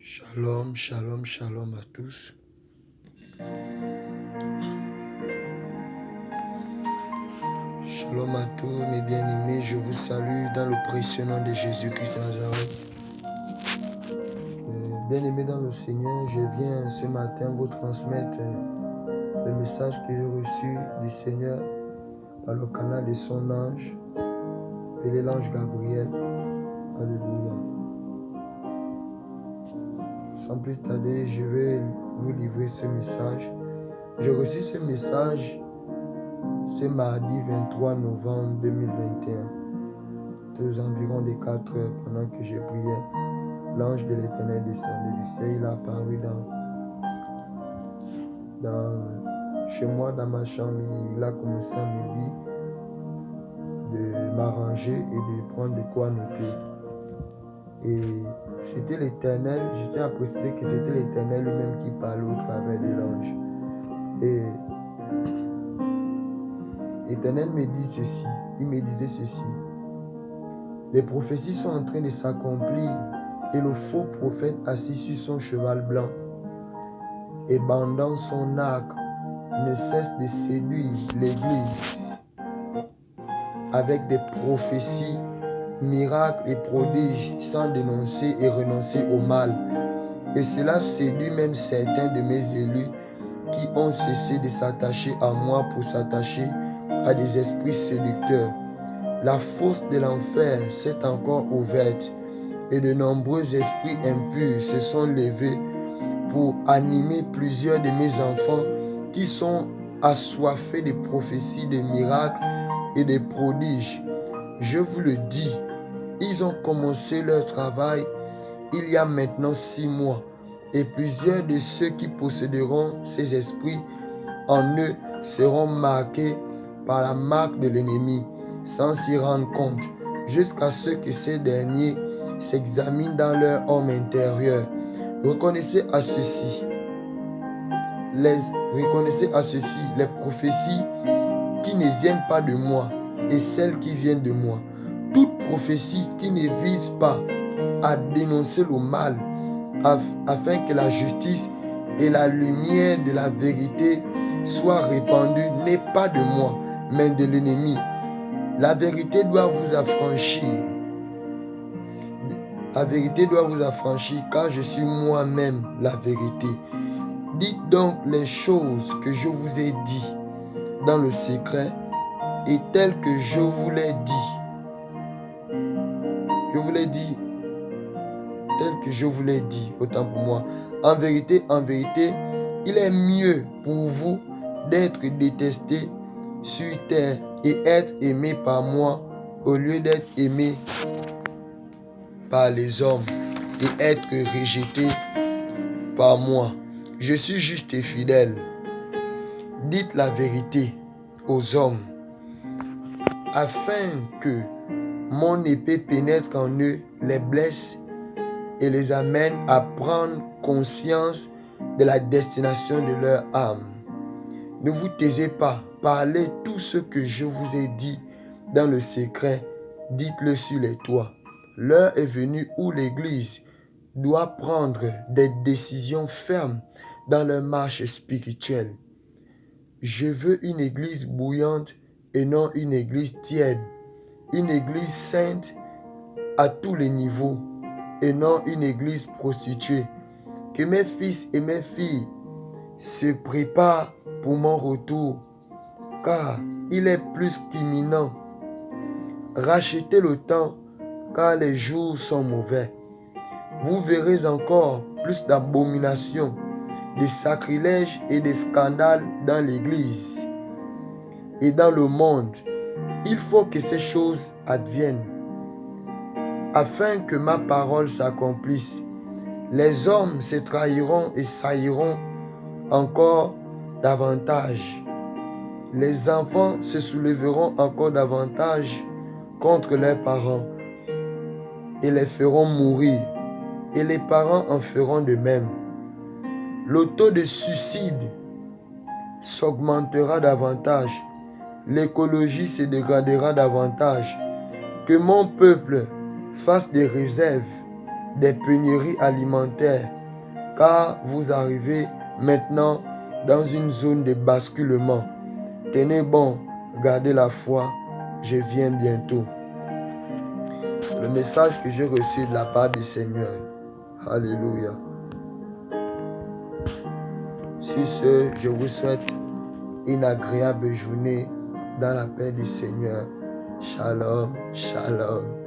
Shalom, shalom, shalom à tous. Shalom à tous mes bien-aimés, je vous salue dans le précieux nom de Jésus-Christ de Nazareth. Bien-aimés dans le Seigneur, je viens ce matin vous transmettre le message que j'ai reçu du Seigneur par le canal de son ange, appelé l'ange Gabriel. Alléluia. Sans plus tarder, je vais vous livrer ce message. J'ai reçu ce message ce mardi 23 novembre 2021, aux environs des 4 heures, pendant que je priais. L'ange de l'Éternel descendu du ciel, il a apparu chez moi, dans ma chambre. Il a commencé à me dire de m'arranger et de prendre de quoi noter. Et c'était l'Éternel, je tiens à préciser que c'était l'Éternel lui-même qui parlait au travers de l'ange. Et l'Éternel me dit ceci, il me disait ceci: les prophéties sont en train de s'accomplir et le faux prophète assis sur son cheval blanc et bandant son arc ne cesse de séduire l'Église avec des prophéties, miracles et prodiges sans dénoncer et renoncer au mal. Et cela séduit même certains de mes élus qui ont cessé de s'attacher à moi pour s'attacher à des esprits séducteurs. La fosse de l'enfer s'est encore ouverte et de nombreux esprits impurs se sont levés pour animer plusieurs de mes enfants qui sont assoiffés de prophéties, de miracles et de prodiges. Je vous le dis, ils ont commencé leur travail il y a maintenant 6 mois et plusieurs de ceux qui posséderont ces esprits en eux seront marqués par la marque de l'ennemi sans s'y rendre compte, jusqu'à ce que ces derniers s'examinent dans leur homme intérieur. Reconnaissez à ceci les prophéties qui ne viennent pas de moi et celles qui viennent de moi. Toute prophétie qui ne vise pas à dénoncer le mal afin que la justice et la lumière de la vérité soient répandues n'est pas de moi, mais de l'ennemi. La vérité doit vous affranchir. La vérité doit vous affranchir, car je suis moi-même la vérité. Dites donc les choses que je vous ai dites dans le secret et telles que je vous l'ai dit. Je vous l'ai dit tel que je vous l'ai dit, autant pour moi. En vérité, il est mieux pour vous d'être détesté sur terre et être aimé par moi au lieu d'être aimé par les hommes et être rejeté par moi. Je suis juste et fidèle. Dites la vérité aux hommes afin que mon épée pénètre en eux, les blesse et les amène à prendre conscience de la destination de leur âme. Ne vous taisez pas, parlez tout ce que je vous ai dit dans le secret, dites-le sur les toits. L'heure est venue où l'Église doit prendre des décisions fermes dans leur marche spirituelle. Je veux une Église bouillante et non une Église tiède, une Église sainte à tous les niveaux et non une Église prostituée. Que mes fils et mes filles se préparent pour mon retour, car il est plus qu'imminent. Rachetez le temps, car les jours sont mauvais. Vous verrez encore plus d'abominations, de sacrilèges et de scandales dans l'Église et dans le monde. Il faut que ces choses adviennent, afin que ma parole s'accomplisse. Les hommes se trahiront et sailliront encore davantage. Les enfants se soulèveront encore davantage contre leurs parents et les feront mourir, et les parents en feront de même. Le taux de suicide s'augmentera davantage. L'écologie se dégradera davantage. Que mon peuple fasse des réserves des pénuries alimentaires, car vous arrivez maintenant dans une zone de basculement. Tenez bon, gardez la foi, je viens bientôt. C'est le message que j'ai reçu de la part du Seigneur. Alléluia. Sur ce, je vous souhaite une agréable journée dans la paix du Seigneur. Shalom, shalom.